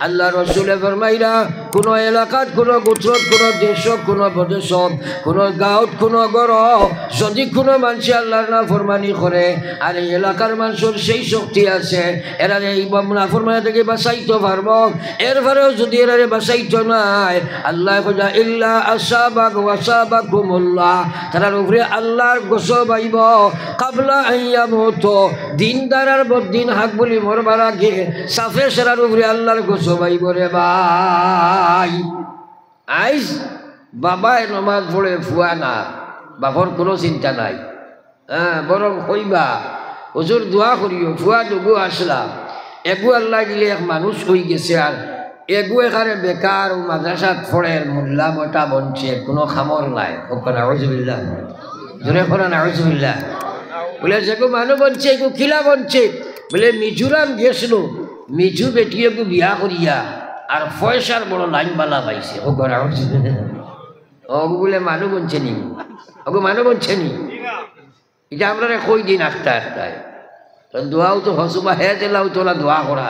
আল্লাহ রসুলে ফরমাইরা কোনো এলাকাত কোনো গোত্রত কোনো দেশত কোনো প্রদেশত কোনো গাঁৱত কোনো গড় যদি কোনো মানুষে আল্লাহর নাফরমানি করে আর এই এলাকার মানুষের সেই শক্তি আছে এরা এই নাফরমানি থেকে বাঁচাইতে পারব এরপরেও যদি এরা বাঁচাইতে নাই আল্লাহ কইলা ইল্লা আসাবাক ওয়াসাবাকুমুল্লাহ তারার উপরে আল্লাহর গোসব আইব কাবলা আইয়ামুত দিন দ্বারার বদিন হাক বলি মরবার আগে সাফে সেরার উপরে আল্লাহর গোসব আইব রে ভাই আইস বাবায় নমাজ পড়ে ফুয়া না বাপর কোনো চিন্তা নাই হ্যাঁ বরং কইবা হুজুর দোয়া করিও ফুয়া দুগু আসলাম এগু আল্লাহ দিলে এক মানুষ হয়ে গেছে আর এগু এখানে বেকার ও মাদ্রাসাত পড়ে মোল্লা মোটা বনছে কোনো খামর নাই ওখানে আউযুবিল্লাহ জোরে করেন আউযুবিল্লাহ বলে যেগু মানুষ বনছে এগু খিলা বনছে বলে মিজোরাম গেছিল মিজু বেটিয়েগু বিয়া করিয়া আর পয়সার বড় লাইনবালা পাইছে ওখানে আউযুবিল্লাহ অগু বলে মানুষ বনছে নি অগু মানুষ বনছে নি এটা আমরা কই দিন একটা একটাই দোয়াও তো হসুবা হে দিলাও তোলা দোয়া করা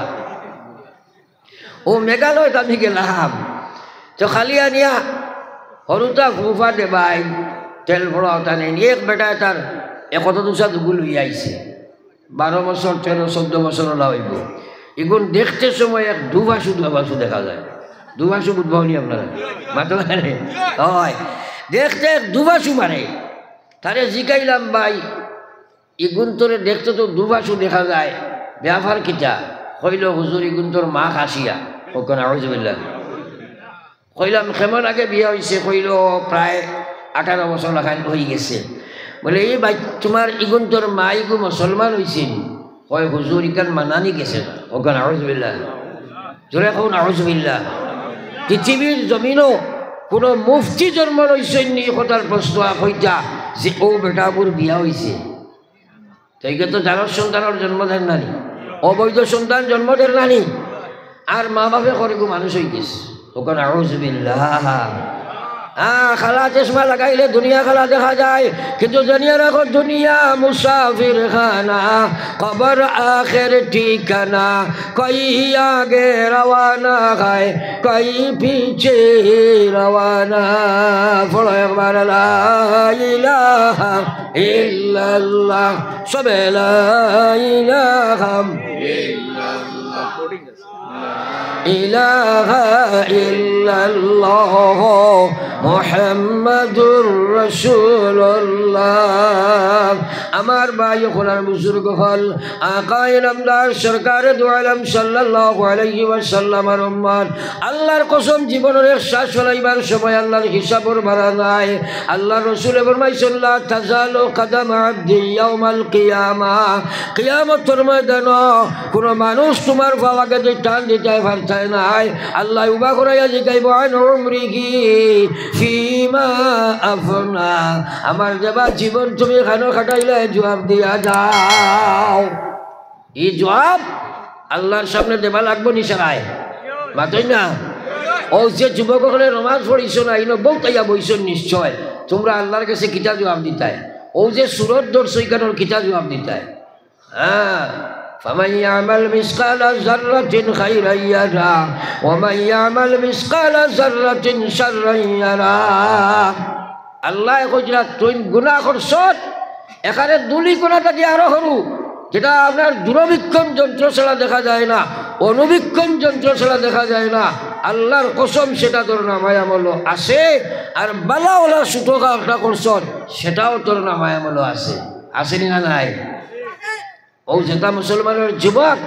ও মেঘালয়ত আমি গেলাম তো খালি আনিয়া হরুতা ফুফা দেবাই তেল ভরা টানে এক বেটায় তার একত দুসা দুগু লই আইছে 12 বছর 13 14 বছর হইব এগুন দেখতে সময় এক দুবাসু দেখা যায় দুবাসু বুঝবানি আপনারা মাতো হয় দেখতে দুবাসু মারে তারে জিকাইলাম ভাই ইগুন তোরে দেখতে তো দুবাসু দেখা যায় ব্যাপার কিটা কইল হুজুর ইগুন তোর মা খাসিয়া ওখানে আউযুবিল্লাহ কইলাম কেমন আগে বিয়ে হয়েছে কইল প্রায় 18 বছর লাখান হয়ে গেছে বলে এই ভাই তোমার ইগুন তোর মা ইগু মুসলমান হয়েছে কয় হুজুর ইকান মানানি গেছে ওখানে আউযুবিল্লাহ জোরে কোন আউযুবিল্লাহ পৃথিবীর জমিনও কোনো মুফতি জন্ম রয়েছেন নি কথার প্রশ্ন হইতা যে ও বেটাপুর বিয়া হয়েছে তাইকে তো যার সন্তানের জন্ম দেন নানি অবৈধ সন্তান জন্ম দেন নানি আর মা বাপে করে গো মানুষ হয়ে গেছে ওখানে আউযুবিল্লাহ খালা চশমা লাগাইলে দুনিয়া খালা দেখা যায় কিন্তু জানিয়ে রাখো দুনিয়া মুসাফির খানা কবর আখের ঠিকানা কই আগে রওয়ানা খায় কই পিছে রওয়ানা পড়ো একবার লা ইলাহা ইল্লাল্লাহ সবে লা ইলাহা ইল্লাল্লাহ ইলাহা ইল্লাল্লাহ মুহাম্মাদুর রাসূলুল্লাহ আমার ভাই খোলার বুজুর্গ হল আকায়ে নামদার সরকার দু আলম সাল্লাল্লাহু আলাইহি ওয়াসাল্লামের উম্মত আল্লাহর কসম জীবনের এক শ্বাস ফেলাইবার সময় আল্লাহর হিসাবর ভাড়া নাই আল্লাহর রাসূল ফরমাইছেন লা তাজালু কদম আবদি ইয়াউমাল কিয়ামাহ কিয়ামতের ময়দানে কোন মানুষ তোমার পাওয়াকে টান দিতে পারছে নাই আল্লাহ উবা করাইয়া জিগাইব আন উমরিহি ফিমা আফনা আমার দেবা জীবন তুমি খানো খাটাইলে জবাব দিয়া যাও এই জবাব আল্লাহর সামনে দেবা লাগবো নিশারায় মাতই না ও যে যুবকসকলে নমাজ পড়িছ না ইনো বউ তাইয়া বইছ নিশ্চয় তোমরা আল্লাহর কাছে কিতা জবাব দিতাই ও যে সুরত ধরছ ইকানোর কিতা জবাব দিতাই হ্যাঁ فمن يعمل مثقال ذرة خيرا يره ومن يعمل مثقال ذرة شرا يره আল্লাহ কইরা তুই গুনাহ করছ এখানে দুলি কোনাটা দিয়ে আরো হরু যেটা আপনার দূরবীক্ষণ যন্ত্র ছাড়া দেখা যায় না অনুবীক্ষণ যন্ত্র ছাড়া দেখা যায় না আল্লাহর কসম সেটা তোর নামায় আমল আছে আর বালাওয়ালা সুতোকা একটা করছ সেটাও তোর নামায় আমল আছে আসেনি না নাই ও যেটা মুসলমানের যুবক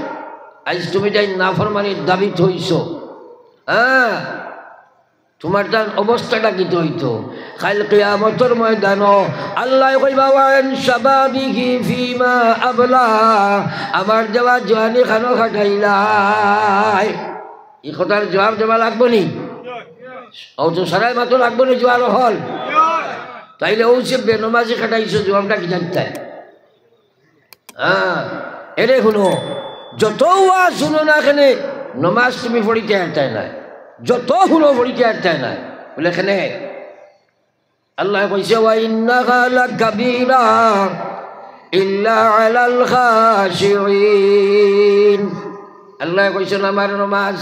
আজ তুমি যাই নাফরমানির দাবি হইছ হ্যাঁ তোমার তার অবস্থাটা কি হইতো কাল কিয়ামতের ময়দানে আল্লাহ কইবা ওয়ান শাবাবিহি ফিমা আবলা আমার দেওয়া জওয়ানি খানো খাটাইলাই এই কথার জবাব দেওয়া লাগবো নি ও তো সারাই মাত্র লাগবো নি জোয়ার হল তাইলে ও সে বেনমাজি খাটাইছো জবাবটা কি জানতে হ্যাঁ এরে শুনো যত শুনো না এখানে নমাজ তুমি পড়িতে আনতাই নাই যত শুনো পড়িতে আনতাই নাই বলে এখানে আল্লাহ কইছে ওয়া ইন্নাহা লাকাবীরা ইল্লা আলাল খাশিঈন আল্লাহ কইছেন আমার নমাজ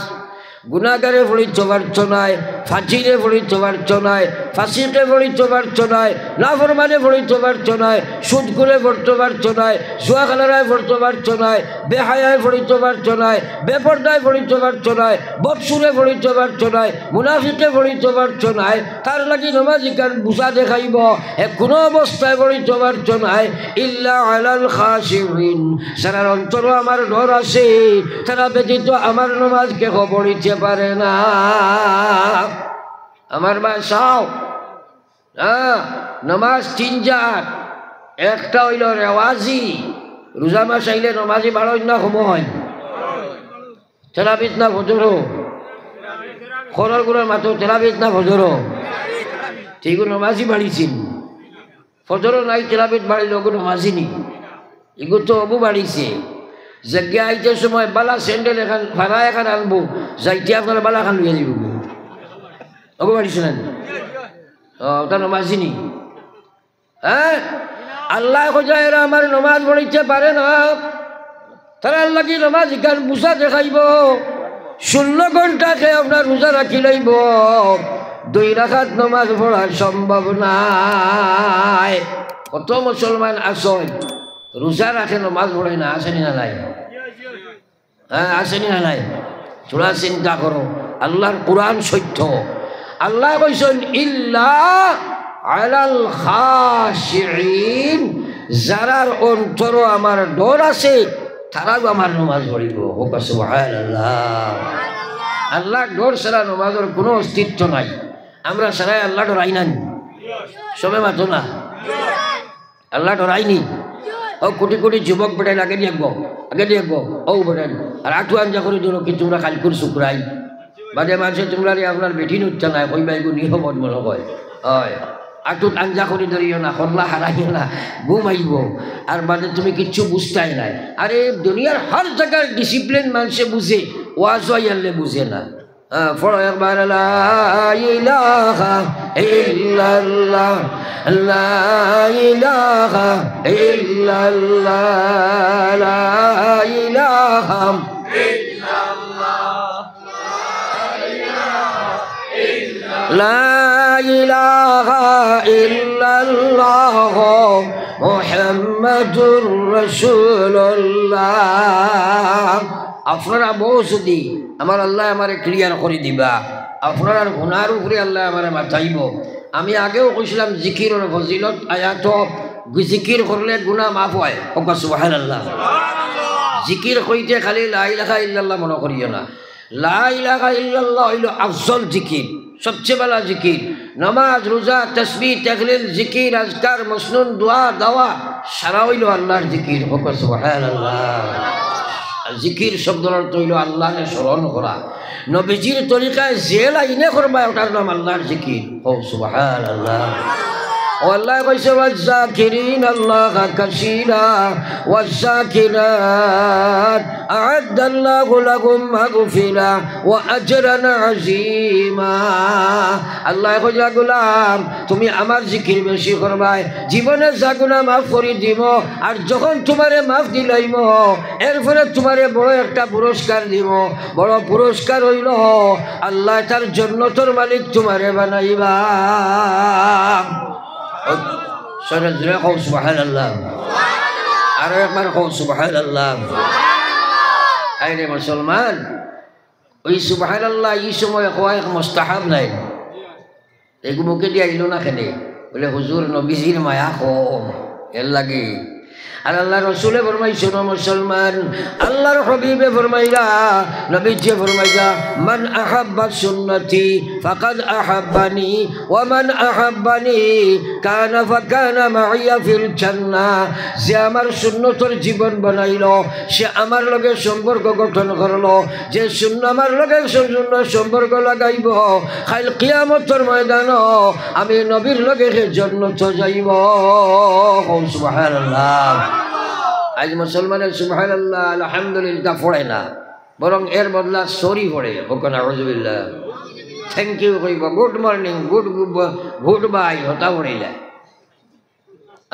গুণাগারে পড়িতে পারছো নাই, ফাঁসিরে পড়িতে পারছো নাই, ফাঁসিতে পড়িতে পারছো নাই, নাফরমানে পড়িতে পারছো নাই, সুদ করে পড়তে পারছো নাই, জুয়া খেলারায় পড়তে পারছো নাই, বেহায়ায় পড়িতে পারছো নাই, বেপর্দায় পড়িতে পারছো নাই, বৎসুরে পড়িতে পারছো নাই, মুনাফিকে পড়িতে পারছো নাই, তার লাগি নমাজি কান বুঝা দেখাইব কোনো অবস্থায় পড়িতে পারছো নাই। ইল্লা আলাল খাশিঈন, যারা অন্তর আমার ডর আছে তারা ব্যতীত আমার নমাজ কেহ পড়িতে পারে না। আমার বাসাও নমাজ তিন জাত, একটা হইল রেওয়াজি, রোজা মাস আইলে নমাজি বারো না সময় তেরাবিত না ফজরো, খরর গুড়ার মাত্র তেরাবিত না ফজরো, ঠিক নমাজি বাড়িছিল, ফজরও নাই তেরাবিত বাড়িল ওগুলো নমাজি নি, এগুলো তো অবু বাড়িছে। জায়গা আইতে সময় বালা স্যান্ডেল এখান ভাড়া এখান আনবো, যাইতে আপনারা বালা খান লইয়া দিব, অবু বাড়িছে না ওটা নমাজি নি। হ্যাঁ, আল্লাহ খোঁজায় এরা আমার নমাজ পড়িতে পারে না, তারা আল্লাহ কি নমাজ গান বুঝা দেখাইব, 16 ঘন্টা খেয়ে আপনার রোজা রাখি লইব, 2 রাকাত নমাজ পড়া সম্ভব নাই। কত মুসলমান আসন রোজা রাখে নমাজ পড়ে না, আসেনি না নাই? হ্যাঁ, আসেনি না নাই? তোরা চিন্তা করো, আল্লাহর কোরআন সত্য। আল্লাহ কইছেন ইল্লা আলাল খাশিঈন, যারার অন্তর আমার ডর আছে তারাও আমার নমাজ পড়িব। হোক সুবহানাল্লাহ। আল্লাহ ডর ছাড়া নমাজের কোনো অস্তিত্ব নাই। আমরা সারাই আল্লাহ ডরাই না, সবে মাতো না, আল্লাহ ডরাইনি। ও কোটি কোটি যুবক বেটাই আগে দেখবো, আগে দেখবো ও বেটাই আর আঠু আঞ্জা করে ধরো কি তোমরা কালকুর শুক্রাই বাদে মাঝে তোমরা আপনার বেঠি নুচ্ছা নাই, ওই বাইগু নিহমত মনে হয় হয়, আটুত আঞ্জা করে ধরিও না, হল্লা হারাইও না, ঘুম আইব আর বাদে তুমি কিচ্ছু বুঝতেই নাই। আরে দুনিয়ার হর জায়গার ডিসিপ্লিন মানুষে বুঝে, ওয়াজ আল্লে বুঝে না। পড়ো একবার লা ইলাহা ইল্লাল্লাহ, লা ইলাহা ইল্লাল্লাহ, লা ইলাহা লা ইলাহা ইল্লাল্লাহ মুহাম্মাদুর রাসূলুল্লাহ। আপনারা বসদি আমার আল্লাহ আমারে ক্লিয়ার করে দিবা, আপনার গুনার উপরে আল্লাহ আমারে মাথাইব। আমি আগেও কইছিলাম জিকিরের ফজিলত আয়াত, জিকির করলে গুনাহ মাফ হয়। সুবহানাল্লাহ। জিকির কইতে খালি লা ইলাহা ইল্লাল্লাহ মনে করিও না, লা ইলাহা ইল্লাল্লাহ হইল আফজল জিকির, সবচেয়ে বড় জিকির। নামাজ, রোজা, তাসবিহ, তাহলিল, জিকির, আজকার, মসনুন, দোয়া, দাওয়া সারা হইল আল্লাহর জিকির। সুবহানাল্লাহ। জিকির শব্দের অর্থ হইল আল্লাহকে স্মরণ করা, নবীজির তরিকায় যে লাইনে করবা ওটার নাম আল্লাহর জিকির। ও সুবহানাল্লাহ। والله قيس والذاكرين الله كثيرا والذاكرات أعد الله لهم مغفرة وأجرا عظيما। আল্লাহ কইলা গোলাম তুমি আমার জিকির বেশি করবাই, জীবনে যা গুনাহ মাফ করে দিব, আর যখন তোমারে মাফ দিলাইম এরপরে তোমারে বড় একটা পুরস্কার দিব। বড় পুরস্কার হইল আল্লাহ তার জান্নাতের মালিক তোমারে বানাইবা। সুবহানাল্লাহ। আরো একবার কও সুবহানাল্লাহ। আইরে মুসলমান, ওই সুবহানাল্লাহ এই সময় কয় মুস্তাহাব নাই, এগুলো মুখে দিয়ে আইলো না খেলে বলে হুজুর নবীজির মায়া কম এর লাগে। আর আল্লাহ রসুলে ফরমাইছে মুসলমান, আল্লাহর হাবিবে ফরমাইলা, নবীজি ফরমাইলা মান আহাব্বা সুন্নতি ফাকাদ আহাব্বানি ওয়া মান আহাব্বানি কানা ফাকানা মাইয়া ফিল জান্নাহ। যে আমার সুন্নতের জীবন বানাইলো সে আমার লগে সম্পর্ক গঠন করলো, যে সুন্নাত আমার লগে সম্পর্ক লাগাইব কাল কিয়ামতের ময়দানও আমি নবীর লগে জান্নাত যাইব। সুবহানাল্লাহ। আজ মুসলমানের সুবহানাল্লাহ আলহামদুলিল্লাহ পড়ে না, বরং এর বদলা সরি পড়ে। ওখানে আউযুবিল্লাহ, থ্যাংক ইউ কইব, গুড মর্নিং, গুড বাই হতা পড়ে যায়।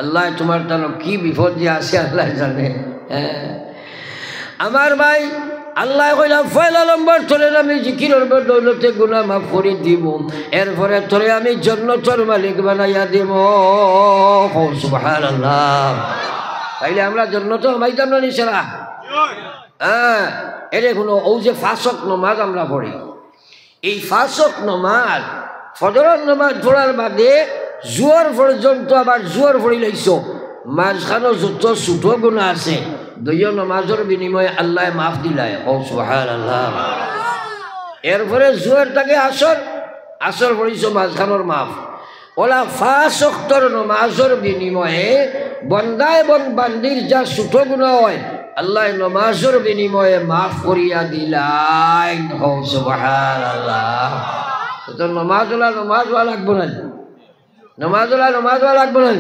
আল্লাহ তোমার তার কি বিপদ যে আছে আল্লাহ জানে। আমার ভাই আল্লাহ কইলা পয়লা নম্বর তোরে আমি জিকিরের দৌলতে গুনাহ মাফ করে দিব, এরপরে তোরে আমি জান্নাতের মালিক বানাইয়া দিব। সুবহানাল্লাহ। তাইলে আমরা জান্নাতে মাইতাম না নিশরা? হ্যাঁ, এটা কোনো ও যে ফাঁসক নমাজ আমরা পড়ি, এই ফাঁসক নমাজ ফজরের নমাজ পড়ার বাদে জোয়ার পর্যন্ত আবার জোয়ার পড়ি লাইছ, মাঝখানে যত ছোট গুনাহ আছে দুইও নমাজের বিনিময়ে আল্লাহ মাফ দিলায়। ও সুবহানাল্লাহ। এরপরে জোয়ার থাকে আসর, আসর পড়িছ মাঝখানোর মাফ। ওলা 5 ওয়াক্তের নমাজের বিনিময়ে বন্দা এবং বান্দির যা ছোট গুনাহ হয় আল্লাহ নমাজের বিনিময়ে মাফ করিয়া দিলাই। ও সুবহানাল্লাহ। তো নমাজওয়ালা নমাজওয়ালা লাগবো না, নমাজওয়ালা নমাজওয়ালা লাগবো না।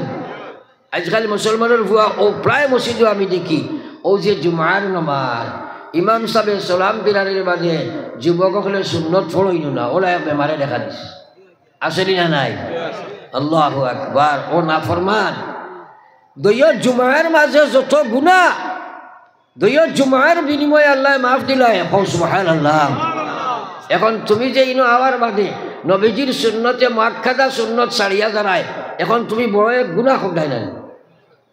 আজকাল মুসলমানের ভুয়া ও প্রায় মসজিদও আমি দেখি ও যে জুমার নমাজ ইমাম সাহেব সালাম দিলারের বাদে যুবকসকলে সুন্নত ফড়ইল না, ওলা বেমারে দেখা দিছে। আসেনি না নাই? আল্লাহু আকবার। ও নাফরমান, দুইও জুমার মাঝে যত গুনাহ দুইও জুমার বিনিময়ে আল্লাহ মাফ দিলায়। সুবহানাল্লাহ। এখন তুমি যে ইনো আওয়ার বাদে নবীজির সুন্নতে মুআক্কাদা সুন্নত ছাড়িয়া দাঁড়ায়, এখন তুমি বড় এক গুনাহ খোদাই না,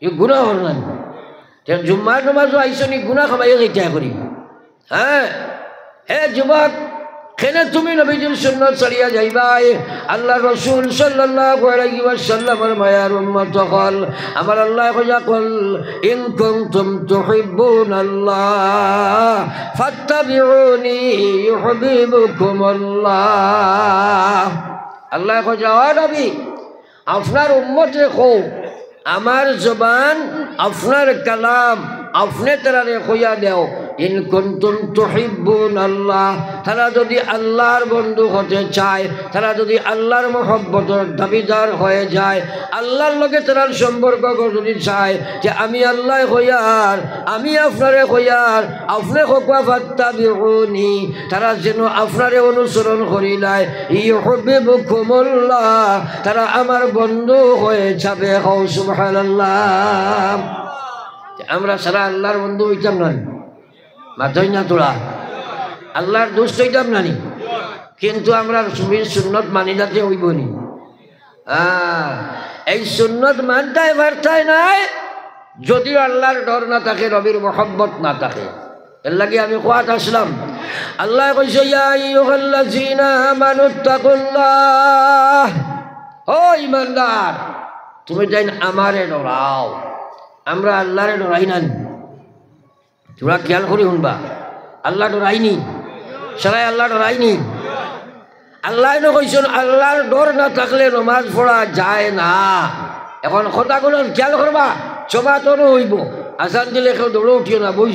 এই গুনাহ হল না। জুম্মার নমাজও আইসনি গুনাহ খাবাইয়া যেটা করি। হ্যাঁ হে যুবক, কেন তুমি নবীজির সুন্নত ছাড়িয়া যাইবাই? আল্লাহ রসুল সাল্লাল্লাহু আলাইহি ওয়াসাল্লামের মায়ার উম্মত হল আমার আল্লাহ কইয়া কল ইন কুনতুম তুহিব্বুনাল্লাহ ফাত্তাবিউনি ইউহিব্বুকুমুল্লাহ। আল্লাহ কইয়া ও নবী, আপনার উম্মতে কও আমার জবান আপনার কালাম আপনি তারারে কইয়া দেও ইন কুনতুম তুহিব্বুনাল্লাহ, তারা যদি আল্লাহর বন্ধু হতে চায়, তারা যদি আল্লাহর মহব্বতের দাবিদার হয়ে যায়, আল্লাহর লগে তার সম্পর্ক যদি চায় যে আমি আল্লাহ হইয়ার আমি আপনারে হইয়ার আপনি হকুয়া ফাত্তাবিউনি, তারা যেন আপনারে অনুসরণ করিলায় ইউহিব্বুকুমুল্লাহ, তারা আমার বন্ধু হয়ে যাবে। সুবহানাল্লাহ। আমরা সারা আল্লাহর বন্ধু হইতাম না, মাথায় না তোরা আল্লাহর দোস্ত হইতাম নানি, কিন্তু আমরা সুন্নত মানি যাতে হইবনি। এই সুন্নত মানটাই বার্তায় নাই যদিও আল্লাহর ডর না থাকে, নবীর মহব্বত না থাকে। এর লাগে আমি কোয়াত আসলাম। আল্লাহ কইছে ইয়া আইয়ুহাল্লাযীনা আমানুত্তাকুল্লাহ, ও ঈমানদার তুমি যাই আমারে ডরাও। আমরা আল্লাহরে ডরাই না, তোরা খেয়াল করি শুনবা, আল্লাহ ডরাইনি, সারাই আল্লাহ ডরাইনি। আল্লাহ কইছেন আল্লাহর ডর না থাকলে নমাজ পড়া যায় না। এখন কথাগুলো খেয়াল করবা, চবা তো হইব। আসান দিলে কেউ দৌড়ে উঠিও না, বই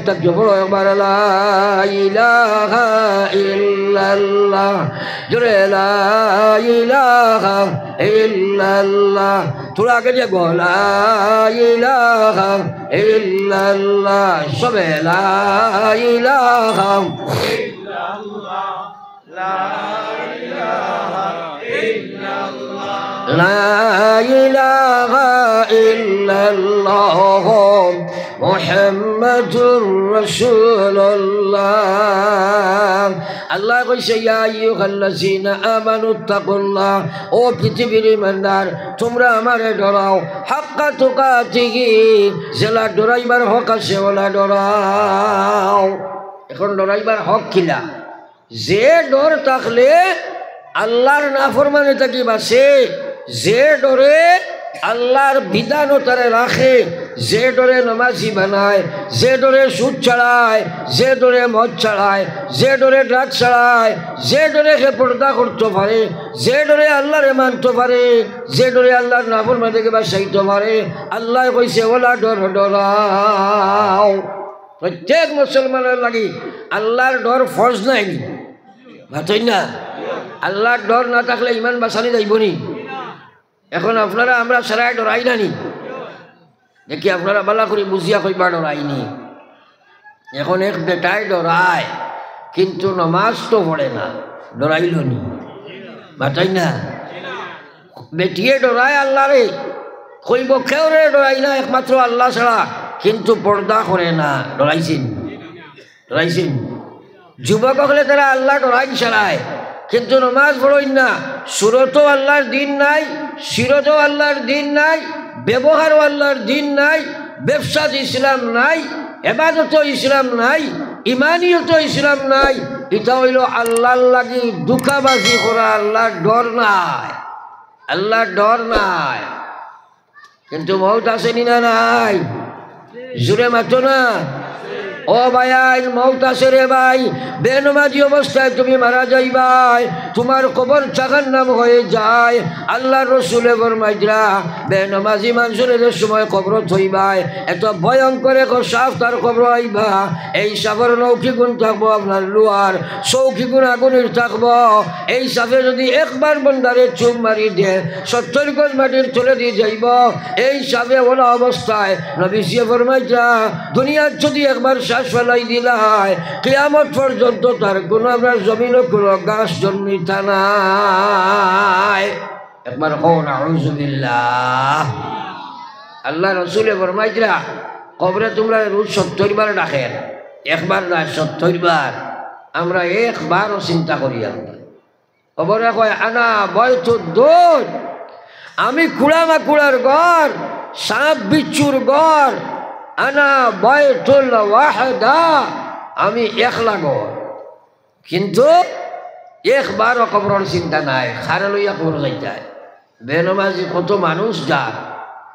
থাকছো বড় একবার লা ইলাহা ইল্লাল্লাহ, জোরে লা ইলাহা ইল্লাল্লাহ। তোরা আগে যে গো লা ইলাহা ইল্লাল্লাহ, সবে লা ইলাহা ইল্লাল্লাহ, লা ইলাহা ইল্লাল্লাহ, লা ইলাহা ইল্লাল্লাহ মুহাম্মাদুর রাসূলুল্লাহ। আল্লাহ কইছে ইয়া আইয়ুহাল্লাযীনা আমানুত্তাকুল্লাহ, ও পৃথিবীর ইমানদার তোমরা আমারে ডরাও, হাক্কা তুকাতিহি, যেলা ডরাইবার হক আছে ওলা ডরাও। এখন ডরাইবার হক কিলা? যে ডর থাকলে আল্লাহর নাফরমানি থাকি বাসে, যে ডরে আল্লাহর বিধানও তারে রাখে, যে ডরে নমাজি বানায়, যে ডরে সুদ ছাড়ায়, যে ডরে মদ ছাড়ায়, যে ডরে ড্রাগ ছাড়ায়, যে ডরে সে পর্দা করতে পারে, যে ডরে আল্লাহরে মানতে পারে, যে ডরে আল্লাহর নাফরমানি থেকে বাঁচাইতে পারে, আল্লাহ কইছে ওলা ডর ডরাও। প্রত্যেক মুসলমানের লাগি আল্লাহর ডর ফরজ নাই, ভাতই না। আল্লাহর ডর না থাকলে ইমান বাঁচানি যাইবনি। এখন আপনারা আমরা সারাই ডরাই নানি, দেখি আপনারা বালা করে বুঝিয়া কইবা ডরাইনি। এখন এক বেটাই ডরায় কিন্তু নমাজ তো পড়ে না, ডরাইল নি, ভাতই না। বেটিয়ে ডরায় আল্লাহরে, কইব কেউ রে ডরাই না একমাত্র আল্লাহ ছাড়া, কিন্তু পর্দা করে না, ডরাইছেন। রাইছেন যুবক হলে তারা আল্লাহ ডরাইন সারায় কিন্তু নমাজ পড়েন না সুরতও আল্লাহর দিন নাই সিরতও আল্লাহর দিন নাই ব্যবহারও আল্লাহর দিন নাই ব্যবসাত ইসলাম নাই এবাদতও ইসলাম নাই ইমানিয়ত ইসলাম নাই এটা হইল আল্লাহর লাগি দুঃখাবাজি করা আল্লাহর ডর নাই আল্লাহর ডর নাই কিন্তু মৌত আসেনি না নাই জুড়ে মাত্র না ও ভাই মৌত আসে রে ভাই বেনমাজি অবস্থায় তুমি মারা যাইবাই তোমার কবর জাহান্নাম হয়ে যায় আল্লাহর রাসূলে ফরমাইরা বেনমাজি মানুষের সময় কবর থইবাই এত ভয়ঙ্কর এক সাপ তার কবর আইবা এই সাপের 9 গুণ থাকবো আপনার লোহার 100 গুণ আগুনের থাকবো এই সাপে যদি একবার বন্দারে চুপ মারি দেয় 70 গজ মাটির চলে দিয়ে যাইব এই সাপে বলা অবস্থায় নবীজি ফরমাইরা দুনিয়ার যদি একবার শ্বাস ফেলাই দিলাই কিয়ামত পর্যন্ত তার কোনো আপনার জমিনও কোনো গাছ জন্মিতা নাই একবার কোন আউযুবিল্লাহ আল্লাহ রাসূলে ফরমাইরা কবরে তোমরা রোজ 70 বার ডাকেন একবার না 70 বার আমরা একবারও চিন্তা করি আমরা কবরে কয় আনা বাইতুদ্দুর আমি কুড়ামাকুড়ার ঘর সাপ বিচ্ছুর ঘর আনা বাইতুল ওয়াহদা আমি একলা ঘর কিন্তু একবারও কবরের চিন্তা নাই খারে লইয়া কবর যাইতায় বেনমাজি কত মানুষ যায়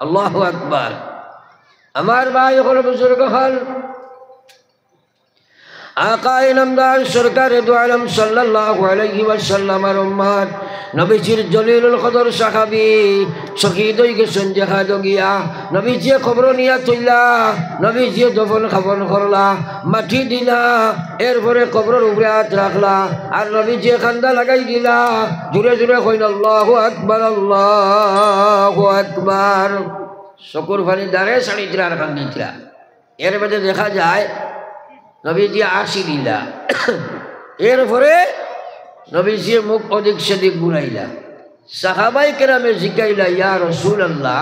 আল্লাহু আকবার আমার ভাই হল বুজুর্গ হল আকা ইনামদার সরকার দু আলম সাল্লাল্লাহু আলাইহি ওয়াসাল্লামের উম্মত নবীজির জলিলুল কদর সাহাবী শহীদ হয়ে গেছেন জাহাদ গিয়া নবীজি খবর নিয়া তুইলা নবীজি দফন খাফন করলা মাটি দিলা এরপরে কবরের উপরে হাত রাখলা আর নবীজি খান্দা লাগাই দিলা জোরে জোরে কইন আল্লাহু আকবার আল্লাহু আকবার চকুর পানি দাঁড়ে সাড়ি দিলা আর কান্দি দিলা এর মধ্যে দেখা যায় নবীজি আসি দিলা এরপরে নবীজির মুখ অধিক সেদিক ঘুরাইলা সাহাবাই কেরামে জিজ্ঞাইলা ইয়া রাসূলুল্লাহ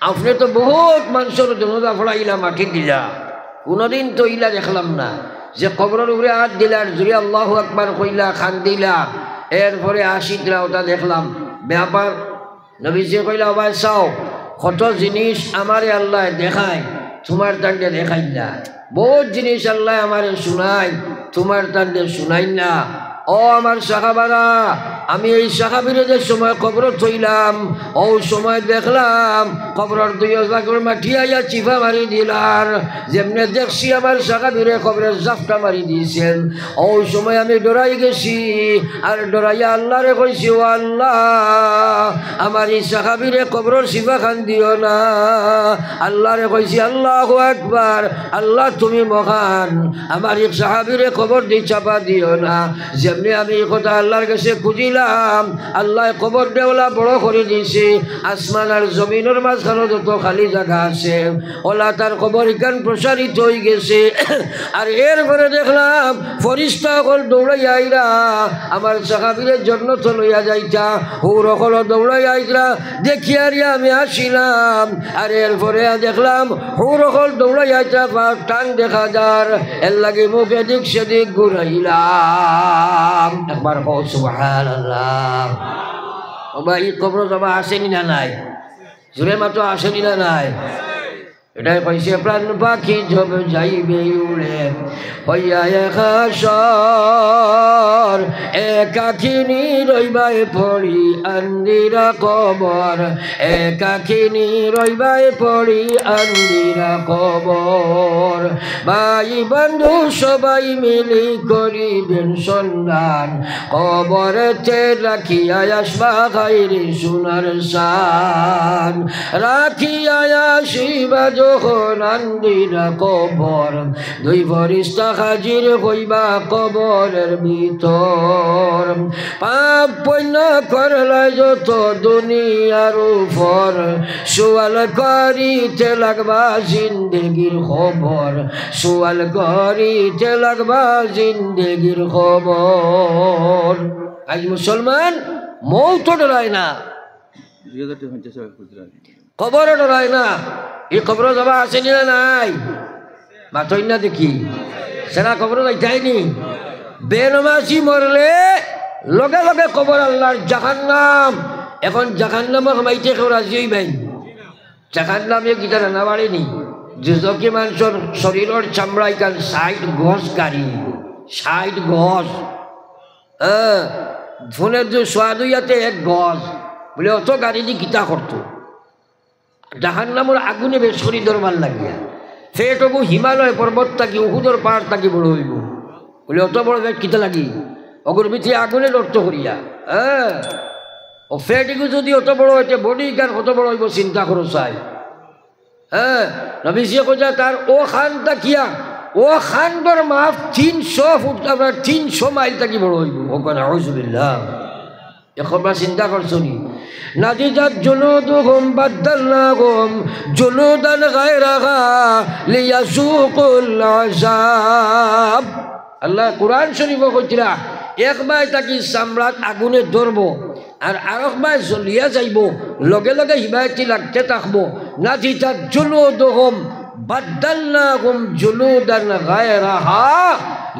আপনি তো বহুত মানুষের জনতা ফড়াইলা মাটি দিলা কোনোদিন তো ইলা দেখলাম না যে কবরের উপরে হাত দিলা আর জুড়ে আল্লাহু আকবার কইলা খান দিলা এরপরে আসি দিলা ওটা দেখলাম ব্যাপার নবীজি কইলা ভাই চাও কত জিনিস আমারে আল্লাহ দেখায় তোমার তান্ডে দেখাই না বহুত জিনিস আল্লাহ আমারে শুনাই তোমার তান্ডে শুনাই না ও আমার সাহাবারা আমি এই সাহাবীদের সময় কবর থইলাম ও সময় দেখলাম কবরের 2 জায়গার মাটি আইয়া চিফা মারি দিলার যেমনে দেখছি আমার সাহাবীরে কবরের জাফটা মারি দিয়েছেন ও সময় আমি ডরাই গেছি আর ডরাইয়া আল্লাহরে কইছি ও আল্লাহ আমার এই সাহাবীরে কবরের চিফা খান দিও না আল্লাহরে কইছি আল্লাহু আকবার আল্লাহ তুমি মহান আমার এই সাহাবীরে কবর দি চাপা দিও না যেমনি আমি এই কথা আল্লাহর কাছে খুঁজিলাম আল্লাহ কবর দেওলা বড় করে দিয়েছে আসমান আর জমিনের মাঝখানে যত খালি জায়গা আছে ওলা তার কবর ইকান প্রসারিত হয়ে গেছে আর এরপরে দেখলাম ফরিস্তা সকল দৌড়াই আইরা আমার সাহাবীরের জন্য তো লইয়া যাইতা হুর সকল দৌড়াই আইরা দেখিয়ারিয়া আমি আসিলাম আর এরপরে দেখলাম হুর সকল দৌড়াই আইতা টান দেখা যার এর লাগে মুখ এদিক সেদিক ঘুরাইলাম একবার কও সুবহানাল্লাহ ও ভাই কবর জমা আসেনি না নাই জুড়ে মাত্র আসেনি না নাই এটাই কইছে প্রাণ পাখি জব যাইবে উড়ে হইয়া একাশর একাকিনী রইবাই পড়ি আন্দিরা কবর একাকিনী রইবাই পড়ি আন্দিরা কবর ভাই বন্ধু সবাই মিলি করিবেন সন্ধান কবরেতে রাখিয়া আসবা খাইরি সোনার সান রাখিয়া আসিবা যখন আন্দিরা কবর 2 ফরিস্তা হাজির হইবা কবরের ভিতর পাপ পুণ্য করলে যত দুনিয়ার উপর সুয়াল করিতে লাগবা জিন্দেগির খবর সুয়াল করিতে লাগবা জিন্দেগির খবর আজ মুসলমান মৌত ডরায় না কবরও ডরায় না এই কবর জমা আসেনি না নাই মাতই না দেখি সেরা খবর যাইতাইনি বেনমাজি মরলে লগে লগে কবর আল্লাহর জাহান্নাম। এখন জাহান্নামে মাইতে কেউ রাজি হইবেন? জাহান্নামে গীতা রান্না বাড়েনি যুজকি মানুষের শরীরের চামড়াই কাল 60 গজ গাড়ি 60 গজ। ফোনের যে সোয়াদ ইয়াতে 1 গজ বলে অত গাড়ি দিয়ে গীতা করতো। জাহান্নামের আগুনে বেশ শরীর দরবার লাগিয়া ফেট হবো হিমালয় পর্বত থাকি উহুদর পাহাড় থাকি বড় হইব বলে অত বড় ফেট কিতা লাগি অগর মিথি আগুনে লড়ত করিয়া। ও ফেটিকে যদি অত বড় হইতে বডি গান কত বড় হইব চিন্তা করো চাই। নবীজিয়ে কইয়া তার ও খান তাকিয়া ও খানগর মাপ 300 ফুট আপনার 300 মাইল থাকি বড় হইব। ওখানে আউযুবিল্লাহ এখন চিন্তা করছো নি নাদিজাত জুলুদুহুম বাদদালনাহুম জুলুদান গায়রাহা লিয়াযুকুল আযাব। আল্লাহ কুরআন শরীফে কইরা একবার তাকি চামড়াত আগুনে ধরবো আর আরেকবার জ্বলিয়া যাইব লগে লগে হিমায়তি লাগতে থাকবো। নাদিজাত জুলুদুহুম বাদদালনাহুম জুলুদান গায়রাহা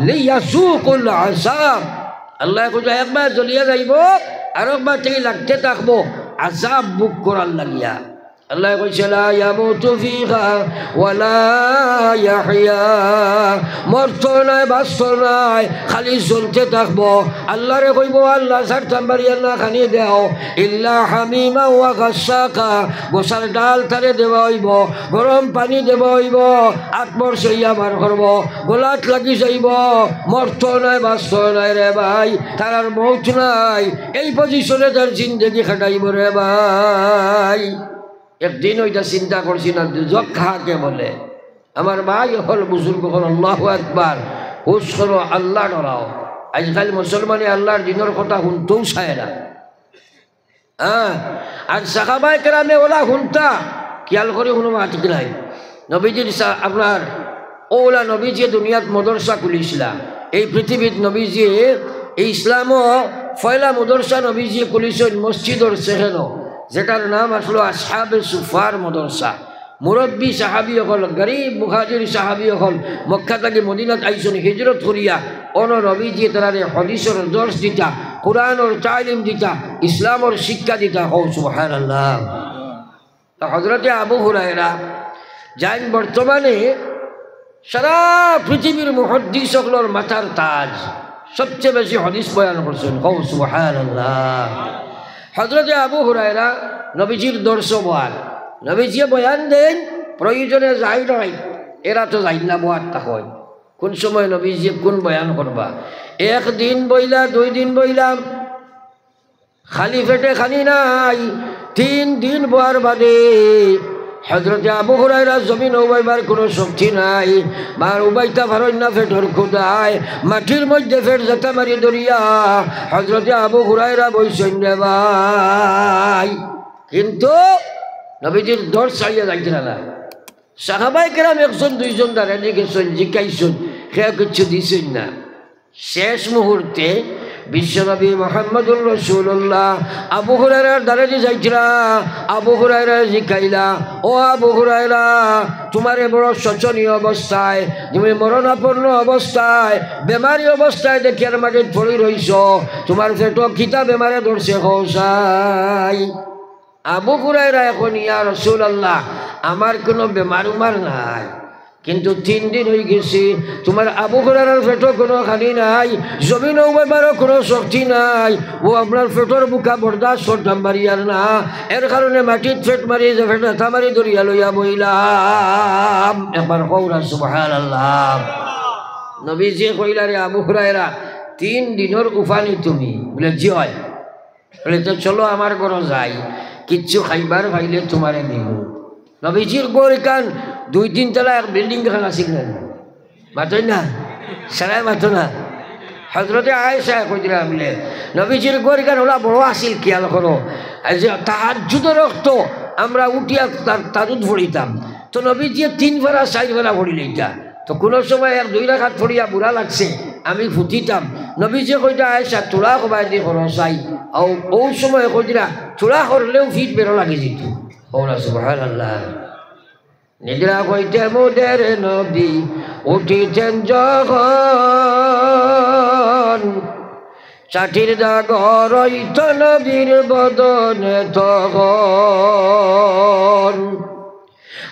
লিয়াযুকুল আযাব। আল্লাহ কইরা একবার জ্বলিয়া যাইব আরেকবার থেকে লাগতে থাকবো আযাব বুক করার লাগিয়া। আল্লাহ কইছে লা ইয়ামুতু ফিহা ওয়ালা ইয়াহইয়া, মরতো নাই বাঁচতো নাই খালি জ্বলতে থাকবো। আল্লাহরে কইব আল্লাহ সারতাম বাড়িয়া না খানি দেও ইল্লা হামিমা ওয়া গাসাকা, গোসার ডাল তারে দেওয়া হইব, গরম পানি দেওয়া হইব, আত্মর সইয়া বার করব, গোলাত লাগি যাইব, মরতো নাই বাঁচতো নাই রে ভাই, তার আর মৌত নাই, এই পজিশনে তার জিন্দেগি খাটাইব রে ভাই। একদিন ওইটা চিন্তা করছি না দুজক খাকে বলে আমার ভাই হল বুজুর্গ হল আল্লাহু আকবার হুশ করো আল্লাহ ডরাও। আজকাল মুসলমানে আল্লাহর দিনের কথা শুনতেও চায় না। আর সাহাবায়ে কেরামে ওলা শুনতা খেয়াল করে কোনো মাতিক নাই। নবীজির আপনার ওলা নবীজি দুনিয়াত মদরসা খুলিছিলা এই পৃথিবীত নবীজি এই ইসলামও ফয়লা মদরসা নবীজি খুলিছেন মসজিদর সেহেন যেটার নাম আসলো আসহাবে সুফার মদরসা। মুরব্বী সাহাবি হল গরিব মুহাজির সাহাবি হল মক্কা থেকে মদিনাত আইসন হিজরত করিয়া অন নবীজি তারারে হাদিসের দর্শ দিতা, কুরআনের তালিম দিতা, ইসলামের শিক্ষা দিতা। হও সুবহানাল্লাহ। হযরতে আবু হুরায়রা যান বর্তমানে সারা পৃথিবীর মুহাদ্দিস সকলের মাথার তাজ, সবচেয়ে বেশি হাদিস বয়ান করছেন। হও সুবহানাল্লাহ। হযরতে আবু হুরায়রা নবীজির দর্শ বয়ান, নবীজি বয়ান দেন প্রয়োজনে যাই নয়, এরা তো যাই না বয়ান তা হয় কোন সময় নবীজি কোন বয়ান করবা। একদিন বইলা 2 দিন বইলাম খালি পেটে খানি নাই, 3 দিন বয়ার বাদে হযরতে আবু হুরায়রা জমিন উবাইবার কোনো শক্তি নাই, মার উবাইতা ভারই না ফেটর খুদায় মাটির মধ্যে ফেট যেতে মারি দরিয়া হযরতে আবু হুরায়রা বইছেন রে ভাই। কিন্তু নবীজির দর্শ চাইয়া যাইতে না। সাহাবায়ে কেরাম 1জন 2জন দাঁড়ানি গেছেন জিজ্ঞাইছেন কেউ কিছু দিছেন না। শেষ মুহূর্তে বিশ্বনবী মুহাম্মদুর রাসূলুল্লাহ আবু হুরায়রার দাঁড়ানি যাইছিলা। আবু হুরায়রা জিজ্ঞাইলা ও আবু হুরায়রা তোমারে বড় শোচনীয় অবস্থায়, তুমি মরণাপন্ন অবস্থায় বেমারি অবস্থায় দেখিয়ার মাটিত পড়ি রইছ, তোমার পেটো কিতা বেমারে ধরছে হোসাই। আবু হুরায়রা এখন ইয়া রাসূলুল্লাহ আমার কোনো বেমার উমার নাই, কিন্তু 3 দিন হয়ে গেছে তোমার আবু হুরায়রার পেটও কোনো খানি নাই, জমিনও উবাইবারও কোনো শক্তি নাই, ও আপনার পেটর বুকা বরদাস্ত করতাম বাড়িয়ার না, এর কারণে মাটির ফেট মারিয়ে যে ফেট ব্যথা মারি ধরিয়া লইয়া বইলাম। একবার কওরা সুবহানাল্লাহ। নবীজি কইলা রে আবু হুরায়রা 3 দিনের উফানি তুমি বলে জি হয়, বলে তো চলো আমার ঘর যাই, কিচ্ছু খাইবার ভাইলে তোমারে দিব। নবীজির গোর কান 2-3 তলা এক বিল্ডিং খান আছিল না, মাতই না সারাই মাতো না। হযরতে আয়েশা কইরা বলে নবীজির গোর কান ওলা বড় আছিল, খেয়াল করো যে তাহাজ্জুদের রক্ত আমরা উঠিয়া তাজুদ পড়িতাম, তো নবীজি 3 বেলা 4 বেলা পড়ি লইতা, তো কোনো সময় 1-2 রাকাত পড়িয়া বুড়া লাগছে আমি ফুটিতাম। নবীজি কইটা আয়েশা তোরা কবাই দি করো চাই, ও সময় কইরা তোরা করলেও ফিট বেরো লাগে যেত। ওরা সুবহানাল্লাহ। নিদ্রা কইতে মোদের নবী উঠিতেন যখন চাটির দাগ রইত নবীর বদনে তখন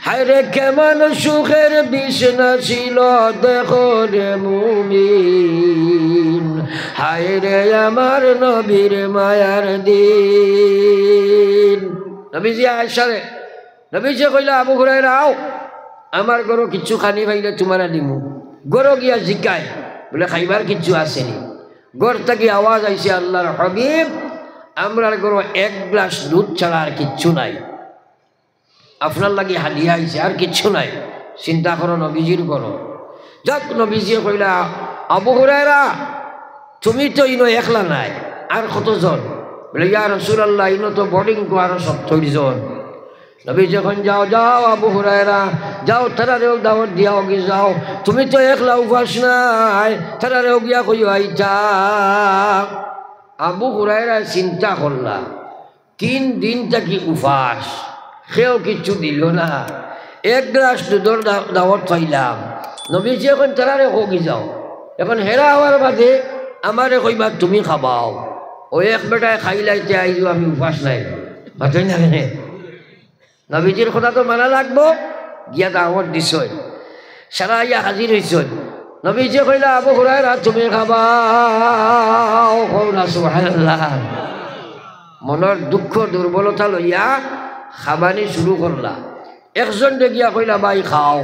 হায়রে কেমন সুখের বিছনা ছিল দেখো রে মুমিন হায়রে আমার নবীর মায়ার দিন নবীজি আয়সারে নবীজি কইলা আবু হুরায়রা আও আমার ঘরও কিচ্ছু খানি পাইলে তোমার দিমু গরো গিয়া জিকায় বলে খাইবার কিচ্ছু আসেনি গড় থেকে আওয়াজ আইছে আল্লাহর হাবিব আমরার ঘরও এক গ্লাস দুধ ছাড়া আর কিচ্ছু নাই আপনার লাগি হালিয়া আইছে আর কিচ্ছু নাই চিন্তা করো নবীজির করো যাক নবীজি কইলা আবু হুরায়রা তুমি তো ইনো একলা নাই আর কতজন বলে ইয়া রাসূলুল্লাহ ইনো তো বোর্ডিং তো আরো 70 জন নবী যখন যাও যাও আবু হুরায়রা যাও তারারেও দাওয়াত দিয়াও কি যাও তুমি তো একলা উপাস নাই তারারেও গিয়া কই আইতা আবু হুরায়রা চিন্তা করলা 3 দিন থাকি উপাস কেউ কিচ্ছু দিল না এক গ্লাস দুধের দাওয়াত পাইলাম নবীজি এখন তারারে কই যাও এখন হেরা হওয়ার বাদে আমারে কইবা তুমি খাবাও ও এক বেটায় খাইলাইতে আইজ আমি উপাস নাই ভাতই না কেনে নবীজির কথা তো মানা লাগবো গিয়া দাওয়াত দিছই সারা ইয়া হাজির হইছই নবীজি কইলা আবু হুরায়রা তুমি খাবাও কওনা সুবহানাল্লাহ মনের দুঃখ দুর্বলতা লইয়া খাবানি শুরু করলা একজন গিয়া কইলা ভাই খাও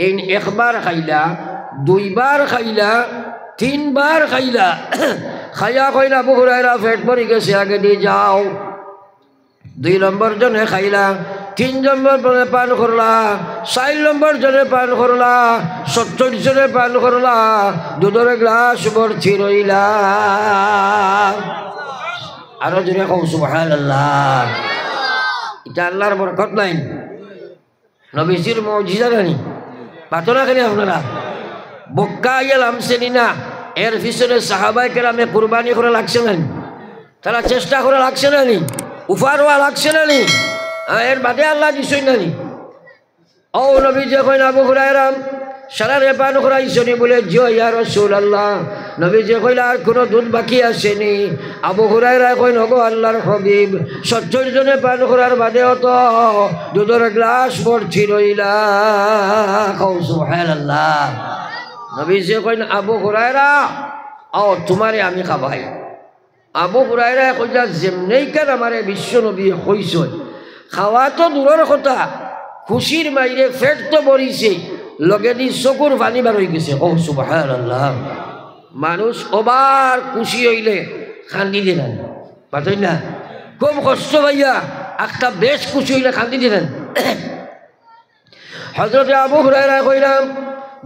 এই একবার খাইলা দুইবার খাইলা 3 বার খাইলা খাইয়া কইলা আবু হুরায়রা পেট ভরি গেছে আগে দিয়ে যাও 2 নম্বর জনে খাইলা 3 নম্বর জনে পান করলা 4 নম্বর জনে পান করলা 70 জনে পান করলা দুধের গ্লাস ভর্তি রইলা আরো জনে কও সুবহানাল্লাহ এটা আল্লাহর বরকত নাই নবীজির মুজিজা জানি পাতনা কেন আপনারা বক্কা ইলাম সেনিনা এর পিছনে সাহাবায়ে কেরামে কুরবানি করে লাগছে না তারা চেষ্টা করে লাগছে না নি উফারওয়া লাগছে না নি এর বাদে আল্লাহ দিছই না নি ও নবীজি কইন আবু হুরায়রা সারারে পান করাইছনি বলে জিও ইয়া রাসূলুল্লাহ নবীজি কইলা আর কোনো দুধ বাকি আসেনি আবু হুরায়রা কইন ওগো আল্লাহর হাবিব 70 জনে পান করার বাদেও তো দুধের গ্লাস ভর্তি রইলা কও সুবহানাল্লাহ নবীজি কইন আবু হুরায়রা আও তোমারে আমি খাবাই আবু হুরায়রা কইলা যেমনেই কেন আমারে বিশ্ব নবী কইছই খাওয়া তো দূরের কথা খুশির মাইরে পেট তো ভরিছে লগে দি চকুর পানি বার হয়ে গেছে ও সুবহানাল্লাহ মানুষ ওবার খুশি হইলে কান্দি দিলেন পাতই না খুব কষ্ট ভাইয়া একটা বেশ খুশি হইলে কান্দি দিলেন হযরত আবু হুরায়রা কইলাম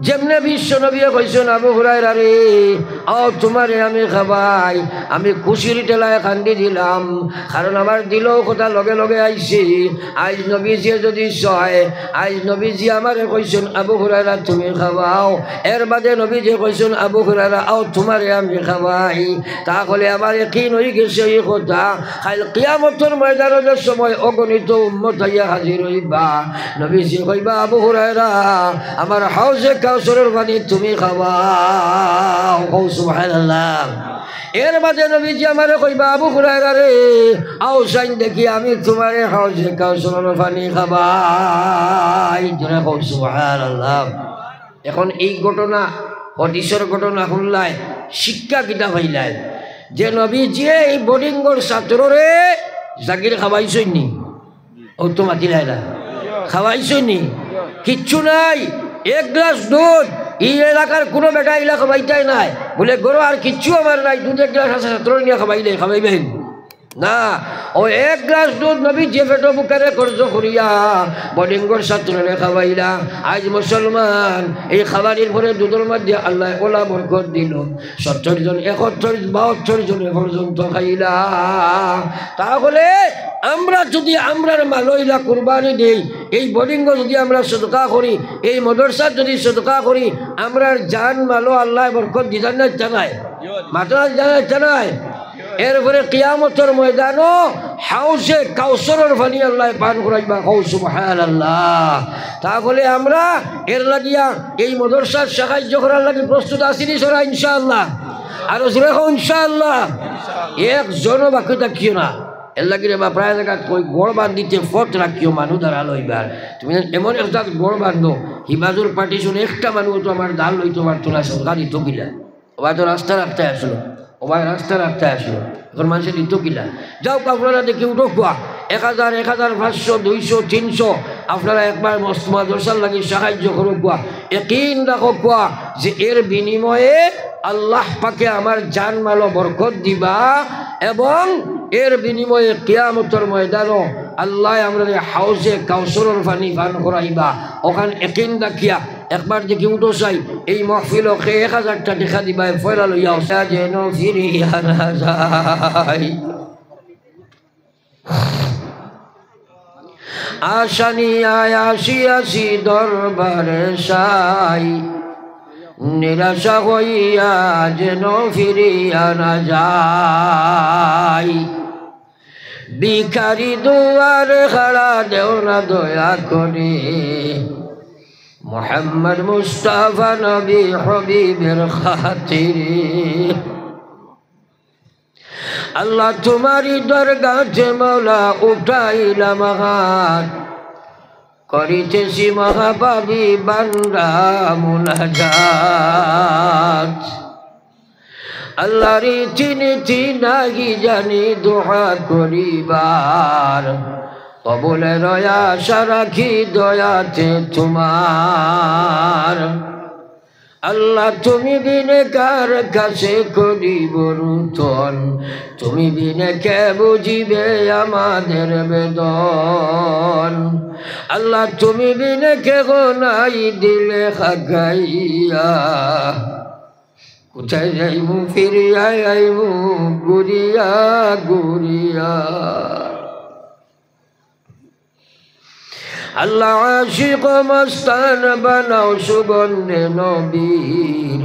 যেমনে বিশ্ব নবী কইছেন আবু হুরায়রা রে আও তোমারে আমি খাবাই আমি খুশির টেলায় কান্দি দিলাম কারণ আমার দিলও কথা লগে লগে আইছি আজ নবীজি যদি সয় আজ নবীজি আমারে কইছেন আবু হুরায়রা তুমি খাবাও এর বাদে নবীজি কইছেন আবু হুরায়রা আও তোমারে আমি খাবাই তাহলে আমার ইয়াকিন হয়ে গেছে এই কথা কাল কিয়ামতের ময়দানের সময় অগণিত উম্মত আইয়া হাজির হইবা নবীজি কইবা আবু হুরায়রা আমার হাউজে কাউসারের পানি তুমি খাওয়াও সুবহানাল্লাহ এর বাদে নবীজি আমারে কইবা আবু হুরায়রা রে আও সাইন দেখি আমি তোমারে হাউজে কাউসারের পানি খাওয়াই জোরে কও সুবহানাল্লাহ এখন এই ঘটনা হাদিসের ঘটনা শুনলাই শিক্ষা কিতা পাইলাই যে নবীজি এই বোর্ডিংর ছাত্ররে জাগির খাওয়াইছইনি ও তো মাতিলাই না খাওয়াইছইনি কিচ্ছু নাই এক গ্লাস দুধ এই এলাকার কোনো বেটা এলাকা খাবাইতাই নাই বলে গরু আর কিচ্ছু আমার নাই দুধ এক গ্লাস আছে ছাত্র নিয়ে খাবাইলে খাবাইবেন না ও এক গ্লাস দুধ নবী যে পেটো বুকারে কর্জ করিয়া বোর্ডিংর ছাত্ররে খাবাইলা আজ মুসলমান এই খাবারের পরে দুধের মধ্যে আল্লাহ ওলা বরকত দিল 70 জন 71 72 জন পর্যন্ত খাইলা তাহলে আমরা যদি আমরার মালইলা কুরবানি দেই এই বোর্ডিং যদি আমরা সদকা করি এই মাদ্রাসা যদি সদকা করি আমরার জান মালো আল্লাহ বরকত দিদান না জানায় মাত্রা জানায় এরপরে কিয়ামতের ময়দানও হাউজে কাউসারের পানি আল্লাহ পান করাইবা। কও সুবহানাল্লাহ। তাহলে আমরা এর লাগিয়া এই মাদ্রাসার সাহায্য করার লাগি প্রস্তুত আছি নি সরা ইনশাআল্লাহ? আর জোরে কও ইনশাআল্লাহ। একজনও বাকি থাকিও না। এর লাগি রে বা প্রায় জায়গা কই গড় বান্ধিতে ফট রাখিও মানুষ দ্বারা লইবার। তুমি এমন একটা গড় বান্ধো হিবাজুর পার্টিশন একটা মানুষ তো আমার ধান লইতে পারতো না, গাড়ি তো কিলা ওবা তো রাস্তা রাখতে আসলো, ওবাই রাস্তা রাখতে আসলো, এখন মানুষের দিত কিলা। যাও আপনারা দেখি উঠো কোয়া 1000, 1500, 200, 300 আপনারা একবার মাদ্রাসার লাগি সাহায্য করো কোয়া। ইয়াকিন রাখো কোয়া যে এর বিনিময়ে আল্লাহ পাকে আমার জানমাল বরকত দিবা এবং এর বিনিময়ে কিয়ামতের ময়দানও আল্লাহ আমরা হাউজে কাউসারের পানি পান করাইবা। ওখানে ইয়াকিন রাখিয়া একবার দেখি উঠো চাই এই মাহফিলকে 1000টা দেখা দিবা, ফয়লা লইয়া যেন ফিরিয়া না যায়। আশানিয়ায় আসিয়াছি দরবারে সাই, নিরাশা হইয়া যেন ফিরিয়া না যায়। ভিখারি দুয়ারে খাড়া দেও না দয়া করে, মুহাম্মদ মুস্তাফা নবী হবিবের খাতিরে। আল্লাহ তোমারি দরগাতে মৌলা উঠাইলাম হাত, করিতেছি মহাপাবী বান্দা মুনাজাত। আল্লাহর চিনিতি নাহি জানি দোয়া করিবার, কবুলের আশা রাখি দয়াতে তোমার। আল্লাহ তুমি বিনে কার কাছে করিব রুতন, তুমি বিনে কে বুঝিবে আমাদের বেদন। আল্লাহ তুমি বিনে কে নাই দিলে খাগাইয়া, কোথায় যাইমু ফিরিয়া আইমু গুরিয়া গুরিয়া। আল্লাহ আশিক মস্তান বানাও সুগন্ধে নবীর,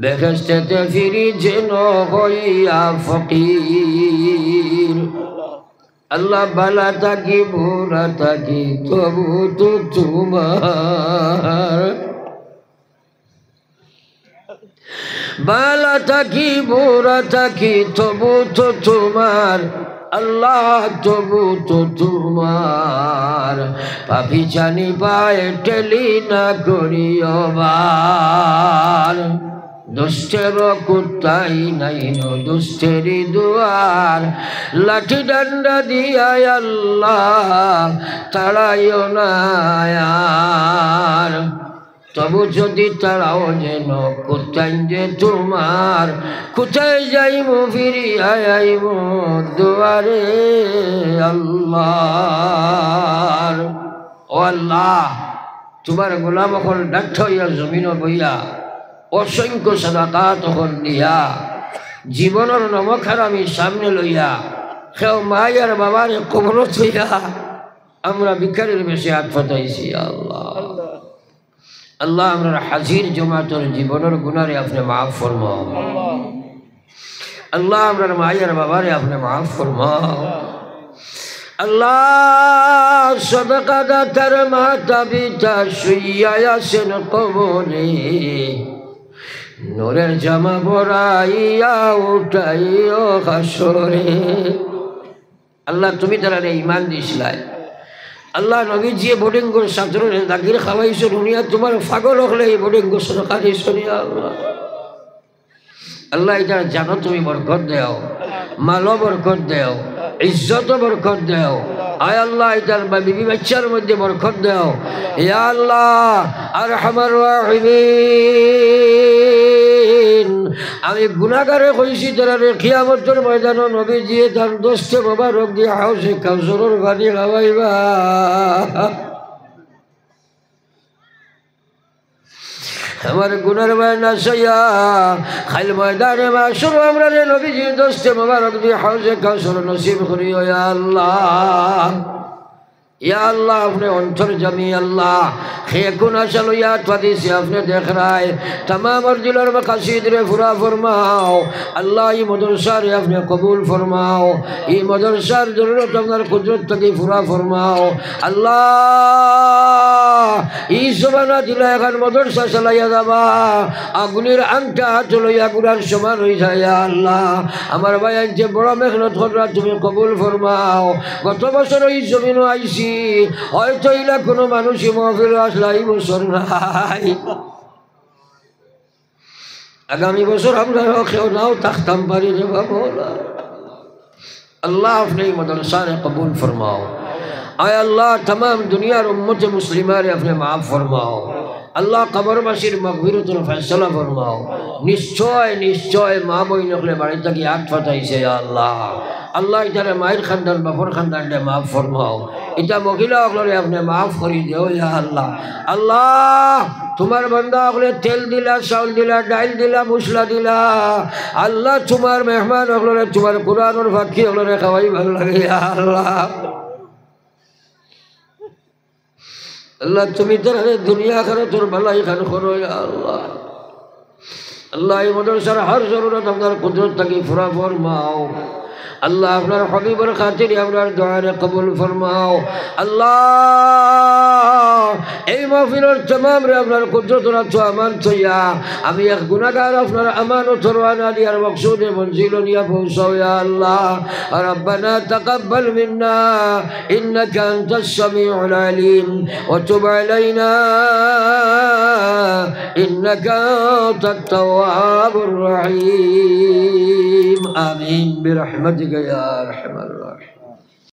বেহেশতে ফিরি যেন হইয়া ফকির। আল্লাহ বালা থাকি বুড়া থাকি তবু তো তোমার, বালা থাকি বুড়া থাকি তবু তো তোমার। আল্লাহ তবু তো তোমার, পাপি জানি পায়ে টেলি না করিও বার। দুষ্টের কুত্তাই নাই দুষ্টেরই দুয়ার, লাঠি ডান্ডা দিয়া আল্লাহ তাড়াইও না আর। তবু যদি তারাও যেন কোথায় যে তোমার, কোথায় যাইমু ফিরিয়া আইমু দুয়ারে আল্লাহ। ও আল্লাহ তোমার গোলাম এখন ডাক্ত হইয়া জমিন বইয়া অসংখ্য সাদাকাত তখন দিয়া জীবনের নমখার আমি সামনে লইয়া সেও মায়ের বাবার কবর থইয়া আমরা ভিখারির বেশি হাত পাতাইছি। আল্লাহ আল্লাহ আমরা হাজির জমাতর জীবনের গুনারে আপনি মাফ ফরমাও। আল্লাহ আমরা মায়ের বাবারে আপনি মাফ ফরমাও। আল্লাহ সদকা দাতার মাতা পিতা শুইয়া আছেন কবরে, নূরের জামা পরাইয়া উঠাইও হাসরে। আল্লাহ তুমি তারা ঈমান দিছিলাই। আল্লাহ নবী যে বোর্ডিং করে ছাত্রের দাগির খাওয়াইছো দুনিয়া তোমার পাগল হলে এই বোর্ডিং করে সরকার আল্লাহ। আল্লাহ এটা জানো তুমি বরকত দেও, মালো বরকত দেও, ইজ্জত বরকত দেও। আয় আল্লাহ এটার বিবি বাচ্চার মধ্যে বরকত দেও। ইয়া আল্লাহ আরহামার রাহিমিন, আমি গুনাহগারে কইছি তারা কিয়ামতের ময়দানে নবী জিয়ে তার দোস্তে মোবারক দিয়ে হাউসে কাউসারের পানি খাওয়াইবা। আমার গুনার বায়না সইয়া খাইল ময়দানে মাশর আমরা রে নবীজির দোস্তে মোবারক দিয়ে হাউসে কাউসার নসিব করিও। ইয়া আল্লাহ या अल्लाह अपने अंतर जमी अल्लाह खेकुन असल याद फदी से अपने देख रहा है तमाम अर्जिल और मकासीद रे पूरा फरमाओ अल्लाह ये मदरसा रे अपने कबूल फरमाओ ये मदरसा जरूरत अपना कुदरत तक पूरा फरमाओ अल्लाह ये ज़बाना दिला एखान मदरसा चलाया जाबा आगुनेर आंटा चलो या गुरान समान हो जाए या अल्लाह हमारे भाई जे बड़ा मेहनत कर रहा तुम्हें कबूल फरमाओ गत बছর এই জমিন আইছি হয়তো ইলা কোনো মানুষই মাহফিল আসলাই বছর নাই আগামী বছর আমরা কেউ নাও থাকতাম পারি রে বাবা अल्लाह अपने मदरसा ने कबूल फरमाओ आय अल्लाह तमाम दुनिया उम्मत मुस्लिमा ने अपने माफ़ फरमाओ अल्लाह कबर बशीर मगफिरतुल फैसला फरमाओ निश्चय निश्चय माँ बहन नकले बाड़ी तक याद फताई से या अल्लाह अल्लाह इधर मायर खानदान बफर खानदान ने माफ़ फरमाओ इधर महिला अगले अपने माफ़ करी दो या अल्लाह अल्लाह तुम्हारे बंदा अगले तेल दिला चावल दिला डाल दिला मुसला दिला अल्लाह तुम्हारे मेहमान अगले तुम्हारे कुरान और फाकी अगले खवाई भल लगे या अल्लाह अल्लाह तुम इधर दुनिया करो तुर भलाई खान करो या अल्लाह अल्लाह ये मदरसा हर जरूरत अपना कुदरत तक पूरा फरमाओ अल्लाह अपना हबीब और खातिर अपना दुआ ने कबूल फरमाओ अल्लाह এই মাহফিলের तमाम রে আপনার কুদরত ও তো আমান থইয়া আমি এক গুনাহগার আপনার আমানত রওনা দিয়ার মকসুদে মঞ্জিল নিয়া পৌঁছাও ইয়া আল্লাহ রব্বানা তাকাব্বাল মিন্না ইন্নাকা আনতাস সামিউল আলিম ওয়া তুব আলাইনা ইন্নাকা আনতাত তাওয়াবুর রহিম আমিন বিরহমাতিকা ইয়া আরহামার